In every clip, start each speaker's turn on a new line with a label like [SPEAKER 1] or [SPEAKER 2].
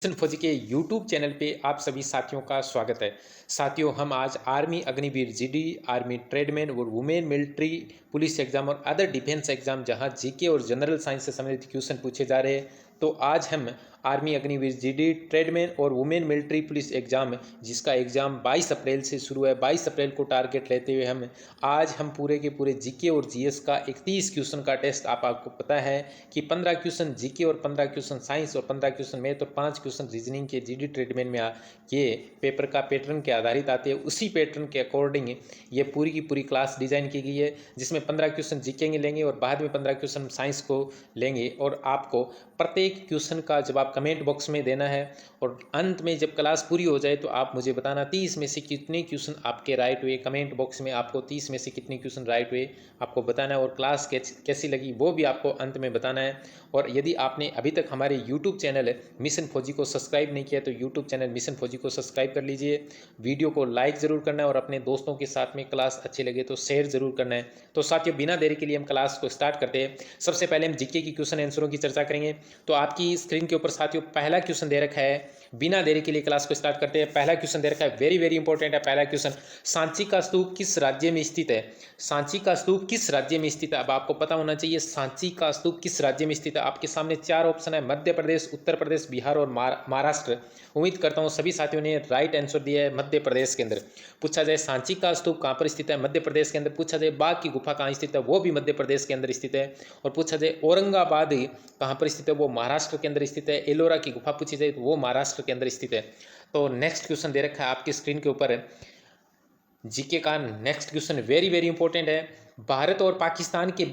[SPEAKER 1] Mission फौजी के YouTube channel पे आप सभी साथियों का स्वागत है। साथियों, हम आज army Agniveer GD, army tradesman और वुमेन मिलिट्री पुलिस एग्जाम और अदर डिफेंस एग्जाम जहां जीके और जनरल साइंस से संबंधित क्वेश्चन पूछे जा रहे हैं, तो आज हम आर्मी अग्निवीर जीडी, ट्रेडमैन और वुमेन मिलिट्री पुलिस एग्जाम जिसका एग्जाम 22 अप्रैल से शुरू है, 22 अप्रैल को टारगेट लेते हुए हम पूरे के पूरे जीके और जीएस का 31 क्वेश्चन का टेस्ट आपको पता है कि 15 क्वेश्चन जीके और 15 क्वेश्चन साइंस और 15 क्वेश्चन मैथ और 5 क्वेश्चन रीजनिंग के जीडी ट्रेडमैन में ये पेपर का पैटर्न के आधारित आते हैं। उसी पैटर्न के अकॉर्डिंग ये पूरी की पूरी क्लास डिजाइन की गई है, जिसमें 15 क्वेश्चन जीके के लेंगे और बाद में 15 क्वेश्चन साइंस को लेंगे और आपको प्रत्येक क्वेश्चन का जवाब कमेंट बॉक्स में देना है। और अंत में जब क्लास पूरी हो जाए तो आप मुझे बताना 30 में से कितने क्वेश्चन आपके राइट हुए। कमेंट बॉक्स में आपको 30 में से कितने क्वेश्चन राइट हुए आपको बताना है और क्लास कैसी लगी वो भी आपको अंत में बताना है। और यदि आपने अभी तक हमारे यूट्यूब चैनल मिशन फौजी को सब्सक्राइब नहीं किया तो यूट्यूब चैनल मिशन फौजी को सब्सक्राइब कर लीजिए। वीडियो को लाइक ज़रूर करना है और अपने दोस्तों के साथ में क्लास अच्छी लगे तो शेयर ज़रूर करना है। तो साथियों, बिना देरी के लिए हम क्लास को स्टार्ट करते हैं। सबसे पहले हम जीके की क्वेश्चन आंसरों की चर्चा करेंगे। तो आपकी स्क्रीन के ऊपर साथियों पहला क्वेश्चन दे रखा है। बिना देरी के लिए क्लास को स्टार्ट करते हैं। पहला क्वेश्चन दे रखा है, वेरी वेरी इंपॉर्टेंट है पहला क्वेश्चन। सांची का स्तूप किस राज्य में स्थित है? सांची का स्तूप किस राज्य में स्थित है? अब आपको पता होना चाहिए सांची का स्तूप किस राज्य में स्थित है। आपके सामने चार ऑप्शन है, मध्य प्रदेश, उत्तर प्रदेश, बिहार और महाराष्ट्र। उम्मीद करता हूं सभी साथियों ने राइट आंसर दिया है मध्य प्रदेश के अंदर। पूछा जाए सांची का स्तूप कहां पर स्थित है? मध्य प्रदेश के अंदर। पूछा जाए बाघ की गुफा कहां स्थित है? वो भी मध्य प्रदेश के अंदर स्थित है। और पूछा जाए औरंगाबाद कहां पर स्थित है? वो महाराष्ट्र के अंदर स्थित है। एलोरा की गुफा पूछी जाए तो वो महाराष्ट्र के अंदर स्थित है। तो नेक्स्ट क्वेश्चन दे रखा है आपकी स्क्रीन के ऊपर, जीके का next question very very important है। भारत और पाकिस्तान के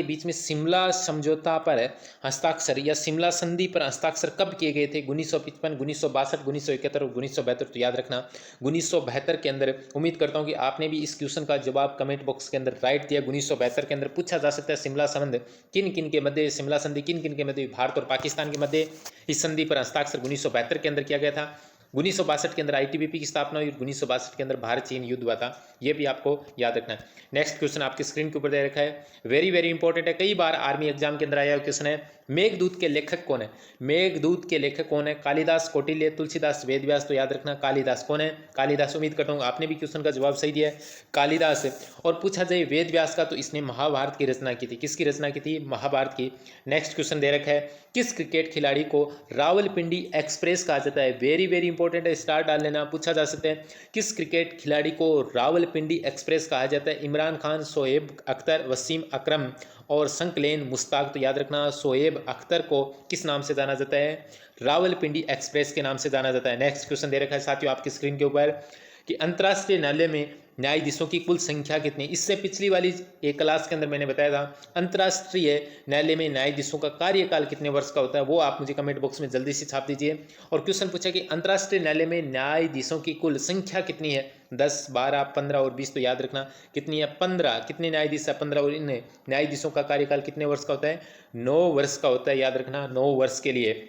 [SPEAKER 1] बीच में शिमला समझौता पर हस्ताक्षर या शिमला संधि पर हस्ताक्षर कब किए गए थे? 1955, 1962, 1971 और 1972। तो याद रखना 1972 के अंदर। उम्मीद करता हूं कि आपने भी इस क्वेश्चन का जवाब कमेंट बॉक्स के अंदर राइट दिया। 1972 के अंदर पूछा जा सकता है शिमला संधि किन किन के मध्य, शिमला संधि किन किन के मध्य? भारत और पाकिस्तान के मध्य इस संधि पर हस्ताक्षर 1972 के अंदर किया गया था। 1962 के अंदर आईटीबीपी की स्थापना हुई। 1962 के अंदर भारत चीन युद्ध हुआ था। ये भी आपको याद रखना है। नेक्स्ट क्वेश्चन आपकी स्क्रीन के ऊपर दे रखा है, वेरी वेरी इंपॉर्टेंट है, कई बार आर्मी एग्जाम के अंदर आया हुआ क्वेश्चन है। मेघदूत के लेखक कौन है? मेघदूत के लेखक कौन है? कालिदास, कौटिल्य, तुलसीदास, वेदव्यास। तो याद रखना कालिदास कौन है? कालिदास। उम्मीद करता हूँ आपने भी क्वेश्चन का जवाब सही दिया है, कालिदास है। और पूछा जाए वेदव्यास का, तो इसने महाभारत की रचना की थी। किसकी रचना की थी? महाभारत की। नेक्स्ट क्वेश्चन दे रखा है, किस क्रिकेट खिलाड़ी को रावलपिंडी एक्सप्रेस कहा जाता है? वेरी वेरी इंपॉर्टेंट है, स्टार डाल लेना। पूछा जा सकता है किस क्रिकेट खिलाड़ी को रावलपिंडी एक्सप्रेस कहा जाता है? इमरान खान, शोएब अख्तर, वसीम अकरम और संकलेन मुश्ताक। तो याद रखना शोएब अख्तर को किस नाम से जाना जाता है? रावलपिंडी एक्सप्रेस के नाम से जाना जाता है। नेक्स्ट क्वेश्चन दे रखा है साथियों आपकी स्क्रीन के ऊपर कि अंतर्राष्ट्रीय न्यायालय में न्यायाधीशों की कुल संख्या कितनी? इससे पिछली वाली एक क्लास के अंदर मैंने बताया था अंतर्राष्ट्रीय न्यायालय में न्यायाधीशों का कार्यकाल कितने वर्ष का होता है, वो आप मुझे कमेंट बॉक्स में जल्दी से छाप दीजिए। और क्वेश्चन पूछा कि अंतर्राष्ट्रीय न्यायालय में न्यायाधीशों की कुल संख्या कितनी है? 10, 12, 15 और 20। तो याद रखना कितनी है? 15। कितने न्यायाधीश है? 15। और इन न्यायाधीशों का कार्यकाल कितने वर्ष का होता है? 9 वर्ष का होता है। याद रखना 9 वर्ष के लिए।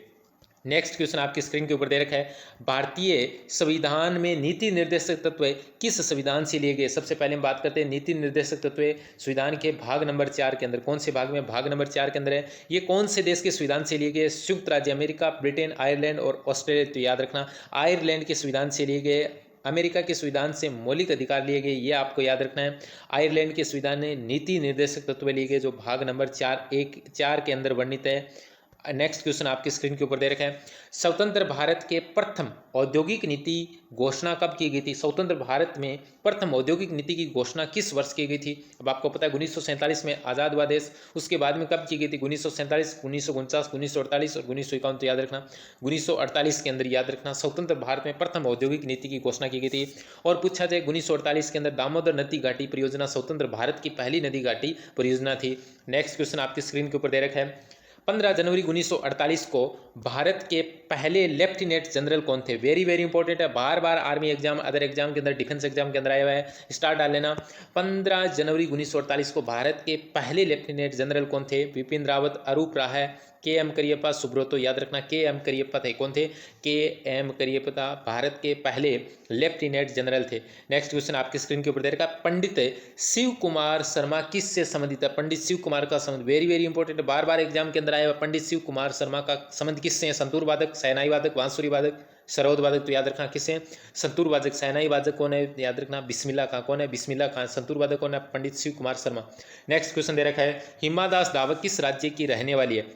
[SPEAKER 1] नेक्स्ट क्वेश्चन आपकी स्क्रीन के ऊपर दे रखा है, भारतीय संविधान में नीति निर्देशक तत्व किस संविधान से लिए गए? सबसे पहले हम बात करते हैं नीति निर्देशक तत्व संविधान के भाग नंबर 4 के अंदर। कौन से भाग में? भाग नंबर 4 के अंदर है। ये कौन से देश के संविधान से लिए गए? संयुक्त राज्य अमेरिका, ब्रिटेन, आयरलैंड और ऑस्ट्रेलिया। तो याद रखना आयरलैंड के संविधान से लिए गए। अमेरिका के संविधान से मौलिक अधिकार लिए गए, ये आपको याद रखना है। आयरलैंड के संविधान ने नीति निर्देशक तत्व लिए गए जो भाग नंबर 4 के अंदर वर्णित है। नेक्स्ट क्वेश्चन आपकी स्क्रीन के ऊपर दे रखा है, स्वतंत्र भारत के प्रथम औद्योगिक नीति घोषणा कब की गई थी? स्वतंत्र भारत में प्रथम औद्योगिक नीति की घोषणा किस वर्ष की गई थी? अब आपको पता है 1947 में आज़ाद हुआ देश। उसके बाद में कब की गई थी? 1947, 1949, 1948 और 1951। तो याद रखना 1948 के अंदर याद रखना स्वतंत्र भारत में प्रथम औद्योगिक नीति की घोषणा की गई थी। और पूछा जाए 1948 के अंदर दामोदर नदी घाटी परियोजना स्वतंत्र भारत की पहली नदी घाटी परियोजना थी। नेक्स्ट क्वेश्चन आपकी स्क्रीन के ऊपर दे रखा है, 15 जनवरी 1948 को भारत के पहले लेफ्टिनेंट जनरल कौन थे? वेरी वेरी इंपॉर्टेंट है, बार बार आर्मी एग्जाम, अदर एग्जाम के अंदर, डिफेंस एग्जाम के अंदर आया हुआ है। स्टार डाल लेना। 15 जनवरी 1948 को भारत के पहले लेफ्टिनेंट जनरल कौन थे? बिपिन रावत, अरूप राय, के एम करियप्पा, सुब्रतो। याद रखना के एम करियप्पा थे। कौन थे? के एम करियप्पा भारत के पहले लेफ्टिनेंट जनरल थे। नेक्स्ट क्वेश्चन आपकी स्क्रीन के ऊपर दे रखा, पंडित शिव कुमार शर्मा किससे संबंधित है? पंडित शिव कुमार का संबंध वेरी वेरी इंपॉर्टेंट, बार बार एग्जाम के अंदर अंदर आया हुआ पंडित शिव कुमार शर्मा का संबंध किससे है? संतूर वादक, शहनाई वादक, बांसुरी वादक, सरोद वादक, तो याद रखना किससे? संतूर वादक। शहनाई वादक कौन है? याद रखना बिस्मिल्लाह खां। कौन है? बिस्मिल्लाह खां। संतूर वादक कौन है? पंडित शिव कुमार शर्मा। नेक्स्ट क्वेश्चन दे रखा है, हिमा दास धावक किस राज्य की रहने वाली है?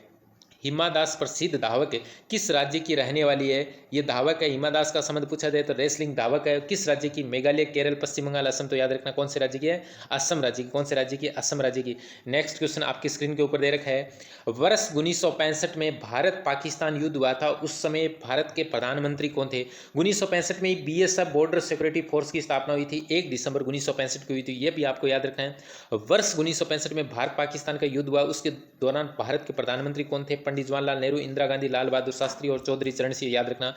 [SPEAKER 1] हिमा दास प्रसिद्ध धावक है, किस राज्य की रहने वाली है? ये धावक है, हिमा दास का संबंध पूछा जाए तो रेसलिंग धावक है, किस राज्य की? मेघालय, केरल, पश्चिम बंगाल, असम, तो याद रखना कौन से राज्य की है? असम राज्य की। कौन से राज्य की? असम राज्य की। नेक्स्ट क्वेश्चन आपकी स्क्रीन के ऊपर दे रखा है, वर्ष 1965 में भारत पाकिस्तान युद्ध हुआ था, उस समय भारत के प्रधानमंत्री कौन थे? 1965 में बीएसएफ बॉर्डर सिक्योरिटी फोर्स की स्थापना हुई थी, 1 दिसंबर 1965 को हुई थी, ये भी आपको याद रखना है। वर्ष 1965 में भारत पाकिस्तान का युद्ध हुआ, उसके दौरान भारत के प्रधानमंत्री कौन थे? पंडित जवाहरलाल नेहरू, इंदिरा गांधी, लाल बहादुर शास्त्री और चौधरी चरण सिंह। याद रखना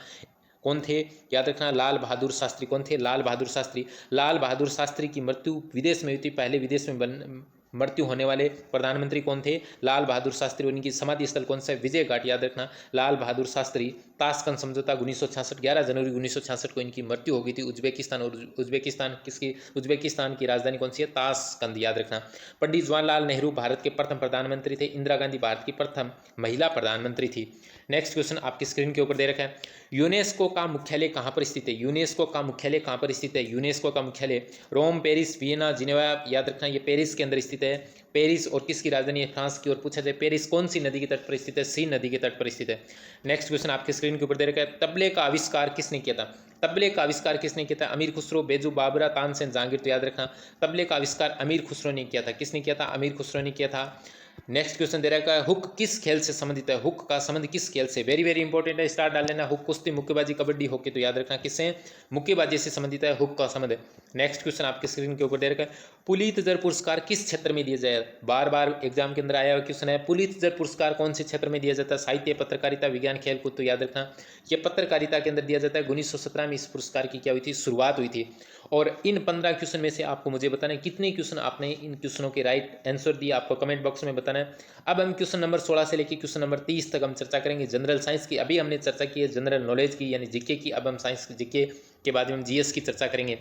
[SPEAKER 1] कौन थे? याद रखना लाल बहादुर शास्त्री। कौन थे? लाल बहादुर शास्त्री। लाल बहादुर शास्त्री की मृत्यु विदेश में हुई थी, पहले विदेश में मृत्यु होने वाले प्रधानमंत्री कौन थे? लाल बहादुर शास्त्री। उनकी समाधि स्थल कौन सा है? विजय घाट। याद रखना लाल बहादुर शास्त्री। ताशकंद समझौता 1966, 11 जनवरी 1966 को इनकी मृत्यु हो गई थी उज्बेकिस्तान। और उज्बेकिस्तान किसकी? उज्बेकिस्तान की राजधानी कौन सी है? ताशकंद। याद रखना। पंडित जवाहरलाल नेहरू भारत के प्रथम प्रधानमंत्री थे, इंदिरा गांधी भारत की प्रथम महिला प्रधानमंत्री थी। नेक्स्ट क्वेश्चन आपकी स्क्रीन के ऊपर दे रखा है, यूनेस्को का मुख्यालय कहाँ पर स्थित है? यूनेस्को का मुख्यालय कहाँ पर स्थित है? यूनेस्को का मुख्यालय रोम, पेरिस, वियना, जिनेवा। याद रखना ये पेरिस के अंदर स्थित है। पेरिस और किसकी राजधानी है? फ्रांस की। और पूछा जाए पेरिस कौन सी नदी के तट पर स्थित है? सीन नदी के तट पर स्थित है। नेक्स्ट क्वेश्चन आपके स्क्रीन के ऊपर दे रखा है, तबले का आविष्कार किसने किया था? तबले का आविष्कार किसने किया था? अमीर खुसरो, बेजू बाबरा, तानसेन जहांगीर। तो याद रखना तबले का आविष्कार अमीर खुसरो ने किया था। किसने किया था? अमीर खुसरो ने किया था। नेक्स्ट क्वेश्चन दे रखा है, हुक किस खेल से संबंधित है? हुक का संबंध किस खेल से? वेरी वेरी इंपॉर्टेंट है, स्टार डाल लेना। हुक कुश्ती, मुक्केबाजी, कबड्डी, हॉकी। तो याद रखना किससे? मुक्केबाजी से संबंधित है, हुक का संबंध है। नेक्स्ट क्वेश्चन आपके स्क्रीन के ऊपर दे रखा है, पुलित्जर पुरस्कार किस क्षेत्र में दिया जाए? बार बार एग्जाम के अंदर आया हुआ क्वेश्चन है। पुलित्जर पुरस्कार कौन से क्षेत्र में दिया जाता है? साहित्य, पत्रकारिता, विज्ञान, खेलकूद। तो याद रखना ये पत्रकारिता के अंदर दिया जाता है। 1917 में इस पुरस्कार की क्या हुई थी? शुरुआत हुई थी। और इन 15 क्वेश्चन में से आपको मुझे बताना है कितने क्वेश्चन आपने इन क्वेश्चनों के राइट आंसर दिया, आपको कमेंट बॉक्स में बताना है। अब हम क्वेश्चन नंबर 16 से लेकर क्वेश्चन नंबर 30 तक हम चर्चा करेंगे जनरल साइंस की। अभी हमने चर्चा की है जनरल नॉलेज की यानी जीके की, अब हम साइंस जीके के बाद में हम जीएस की चर्चा करेंगे।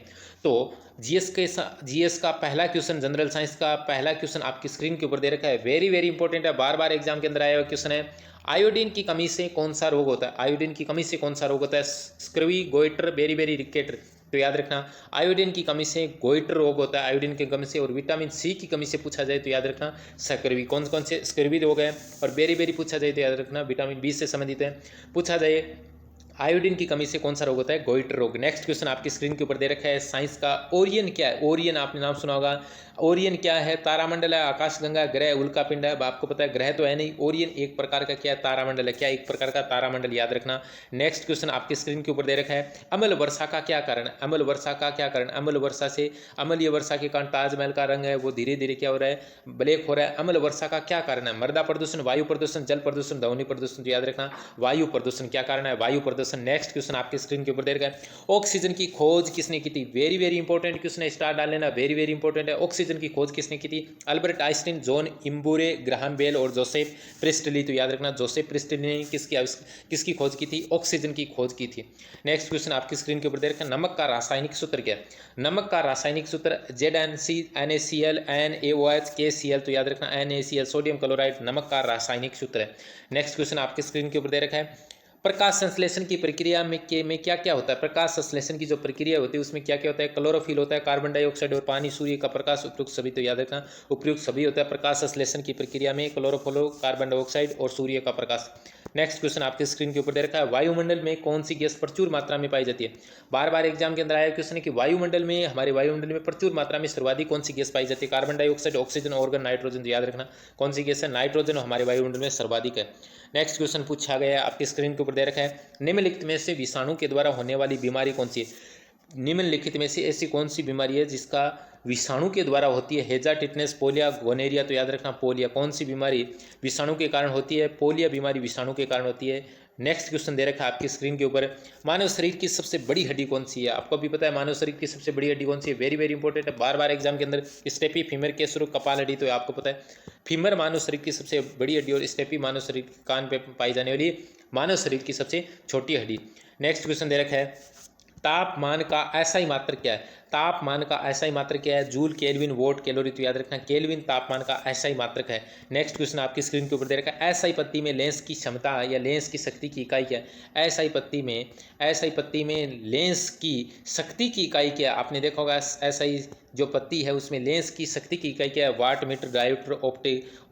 [SPEAKER 1] तो जीएस का पहला क्वेश्चन, जनरल साइंस का पहला क्वेश्चन आपकी स्क्रीन के ऊपर दे रखा है, वेरी वेरी इंपॉर्टेंट है, बार बार एग्जाम के अंदर आया हुआ क्वेश्चन है। आयोडीन की कमी से कौन सा रोग होता है? आयोडीन की कमी से कौन सा रोग होता है? स्क्रवी, गोइटर, बेरी बेरी रिकेटर। तो याद रखना आयोडीन की कमी से गोइटर रोग होता है, आयोडीन की कमी से। और विटामिन सी की कमी से पूछा जाए तो याद रखना स्कर्वी। कौन कौन से स्कर्वी रोग है? और बेरी बेरी पूछा जाए तो याद रखना विटामिन बी से संबंधित है। पूछा जाए आयोडीन की कमी से कौन सा रोग होता है? गोइटर रोग। नेक्स्ट क्वेश्चन आपकी स्क्रीन के ऊपर दे रखा है, साइंस का ओरियन क्या है? ओरियन आपने नाम सुना होगा। ओरियन क्या है? तारामंडल है, आकाशगंगा, ग्रह, उल्कापिंड है। अब आपको पता है ग्रह तो है नहीं, ओरियन एक प्रकार का क्या है? तारामंडल है। क्या? एक प्रकार का तारामंडल। याद रखना। नेक्स्ट क्वेश्चन आपकी स्क्रीन के ऊपर दे रखा है, अम्ल वर्षा का क्या कारण है? अम्ल वर्षा का क्या कारण? अम्ल वर्षा से, अम्लीय वर्षा के कारण ताजमहल का रंग है वो धीरे धीरे क्या हो रहा है? ब्लैक हो रहा है। अम्ल वर्षा का क्या कारण है? मृदा प्रदूषण, वायु प्रदूषण, जल प्रदूषण, ध्वनि प्रदूषण। तो याद रखना वायु प्रदूषण। क्या कारण है? वायु प्रदूषण। नेक्स्ट क्वेश्चन आपकी स्क्रीन के ऊपर दे रखा है, ऑक्सीजन की खोज किसने की थी? वेरी वेरी इंपॉर्टेंट क्वेश्चन है, स्टार डाल लेना, वेरी वेरी इंपॉर्टेंट है। ऑक्सीजन की खोज किसने की थी? अल्बर्ट आइंस्टीन, जॉन इम्बूरे, ग्राहम बेल और जोसेफ प्रिस्टली। तो याद रखना जोसेफ प्रिस्टली ने किसकी खोज की थी? ऑक्सीजन की खोज की थी। नेक्स्ट क्वेश्चन आपकी स्क्रीन के ऊपर दे रखा है, नमक का रासायनिक सूत्र क्या है? नमक का रासायनिक सूत्र ZnCl NaOH KCl। तो याद रखना NaCl, सोडियम क्लोराइड नमक का रासायनिक सूत्र है। नेक्स्ट क्वेश्चन आपके स्क्रीन के ऊपर दे रखा है, प्रकाश संश्लेषण की प्रक्रिया में क्या क्या होता है? प्रकाश संश्लेषण की जो प्रक्रिया होती है उसमें क्या क्या होता है? क्लोरोफिल होता है, कार्बन डाइऑक्साइड और पानी, सूर्य का प्रकाश, उपयुक्त सभी। तो याद रखना उपयुक्त सभी होता है प्रकाश संश्लेषण की प्रक्रिया में, क्लोरोफिल, कार्बन डाइऑक्साइड और सूर्य का प्रकाश। नेक्स्ट क्वेश्चन आपके स्क्रीन के ऊपर दे रखा है, वायुमंडल में कौन सी गैस प्रचुर मात्रा में पाई जाती है? बार बार एग्जाम के अंदर आया क्वेश्चन है कि वायुमंडल में, हमारे वायुमंडल में प्रचुर मात्रा में सर्वाधिक कौन सी गैस पाई जाती है? Carbon dioxide, oxygen, organ, nitrogen. याद रखना कौन सी गैस है? नाइट्रोजन हमारे वायुमंडल में सर्वाधिक है। नेक्स्ट क्वेश्चन पूछा गया आपकी स्क्रीन के ऊपर दे रखा है, निम्नलिखित में से विषाणु के द्वारा होने वाली बीमारी कौन सी है? निम्नलिखित में से ऐसी कौन सी बीमारी है जिसका विषाणु के द्वारा होती है? हेजा, टिटनेस, पोलिया, गोनेरिया। तो याद रखना पोलिया। कौन सी बीमारी विषाणु के कारण होती है? पोलिया बीमारी विषाणु के कारण होती है। नेक्स्ट क्वेश्चन दे रखा है आपकी स्क्रीन के ऊपर, मानव शरीर की सबसे बड़ी हड्डी कौन सी है? आपको भी पता है मानव शरीर की सबसे बड़ी हड्डी कौन सी है? वेरी वेरी इंपॉर्टेंट है, बार बार एग्जाम के अंदर स्टेपी, फीमर, केसर, कपाल हड्डी। तो आपको पता है फीमर मानव शरीर की सबसे बड़ी हड्डी और स्टेपी मानव शरीर कान पे पाई जाने वाली मानव शरीर की सबसे छोटी हड्डी। नेक्स्ट क्वेश्चन दे रखा है, तापमान का ऐसा ही मात्रक क्या है? तापमान का एसआई मात्रक क्या है? Joule, kelvin, vote, calorie. तो याद रखना केल्विन तापमान का एसआई मात्रक है। नेक्स्ट क्वेश्चन आपकी स्क्रीन के ऊपर दे रखा है, एसआई पत्ती में लेंस की क्षमता या लेंस की शक्ति की इकाई क्या है? एसआई पत्ती में लेंस की शक्ति की इकाई क्या है? आपने देखा होगा एसआई जो पत्ती है उसमें लेंस की शक्ति की इकाई क्या है? वाट, मीटर, डायोप्टर,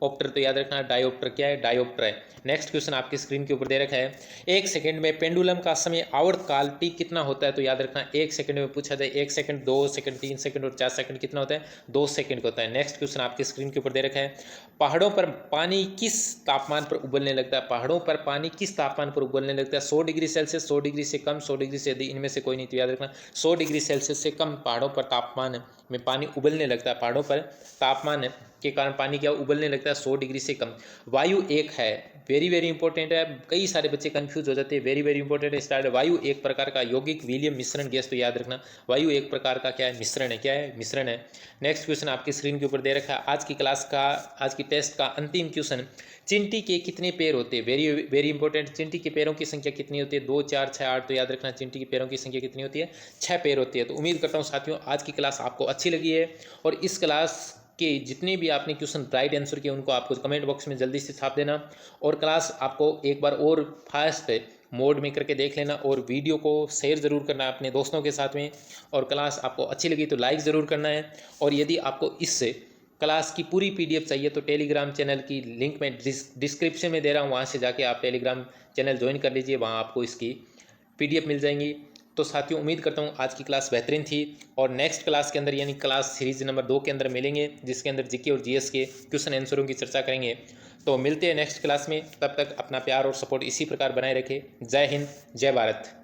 [SPEAKER 1] ऑप्टर। तो याद रखना डायोप्टर क्या है? डायोप्टर है। नेक्स्ट क्वेश्चन आपकी स्क्रीन के ऊपर दे रखा है, एक सेकंड में पेंडुलम का समय आवर्तकाल टी कितना होता है? तो याद रखना एक सेकंड में पूछा जाए, 1 सेकंड, 2 सेकंड, 3 सेकंड और 4 सेकंड कितना होता है? 2 सेकंड का होता है। नेक्स्ट क्वेश्चन आपकी स्क्रीन के ऊपर दे रखा है, पहाड़ों पर पानी किस तापमान पर उबलने लगता है? पहाड़ों पर पानी किस तापमान पर उबलने लगता है? 100 डिग्री सेल्सियस, 100 डिग्री से कम, 100 डिग्री से अधिक, इनमें से कोई नहीं। तो याद रखना 100 डिग्री सेल्सियस से कम पहाड़ों पर तापमान में पानी उबलने लगता है। पहाड़ों पर तापमान के कारण पानी क्या उबलने लगता है? 100 डिग्री से कम। वायु एक है, वेरी वेरी इंपॉर्टेंट है, कई सारे बच्चे कंफ्यूज हो जाते हैं, वेरी वेरी इंपॉर्टेंट है। स्टार्ट, वायु एक प्रकार का यौगिक विलियम मिश्रण गैस। तो याद रखना वायु एक प्रकार का क्या है? मिश्रण है। क्या है? मिश्रण है। नेक्स्ट क्वेश्चन आपकी स्क्रीन के ऊपर दे रखा है, आज की टेस्ट का अंतिम क्वेश्चन, चिंटी के कितने पैर होते हैं? वेरी वेरी इंपॉर्टेंट, चिंटी के पैरों की संख्या कितनी होती है? 2, 4, 6, 8। तो याद रखना चिंटी के पैरों की संख्या कितनी होती है? 6 पैर होती है। तो उम्मीद करता हूँ साथियों आज की क्लास आपको अच्छी लगी है, और इस क्लास के जितने भी आपने क्वेश्चन राइट आंसर किए उनको आपको कमेंट बॉक्स में जल्दी से छाप देना, और क्लास आपको एक बार और फास्ट मोड में करके देख लेना, और वीडियो को शेयर ज़रूर करना है अपने दोस्तों के साथ में, और क्लास आपको अच्छी लगी तो लाइक ज़रूर करना है। और यदि आपको इससे क्लास की पूरी पीडीएफ चाहिए तो टेलीग्राम चैनल की लिंक मैं डिस्क्रिप्शन में दे रहा हूँ, वहाँ से जाके आप टेलीग्राम चैनल ज्वाइन कर लीजिए, वहाँ आपको इसकी पीडीएफ मिल जाएंगी। तो साथियों उम्मीद करता हूँ आज की क्लास बेहतरीन थी, और नेक्स्ट क्लास के अंदर यानी क्लास सीरीज नंबर 2 के अंदर मिलेंगे, जिसके अंदर जीके और जीएस के क्वेश्चन आंसरों की चर्चा करेंगे। तो मिलते हैं नेक्स्ट क्लास में, तब तक अपना प्यार और सपोर्ट इसी प्रकार बनाए रखें। जय हिंद, जय भारत।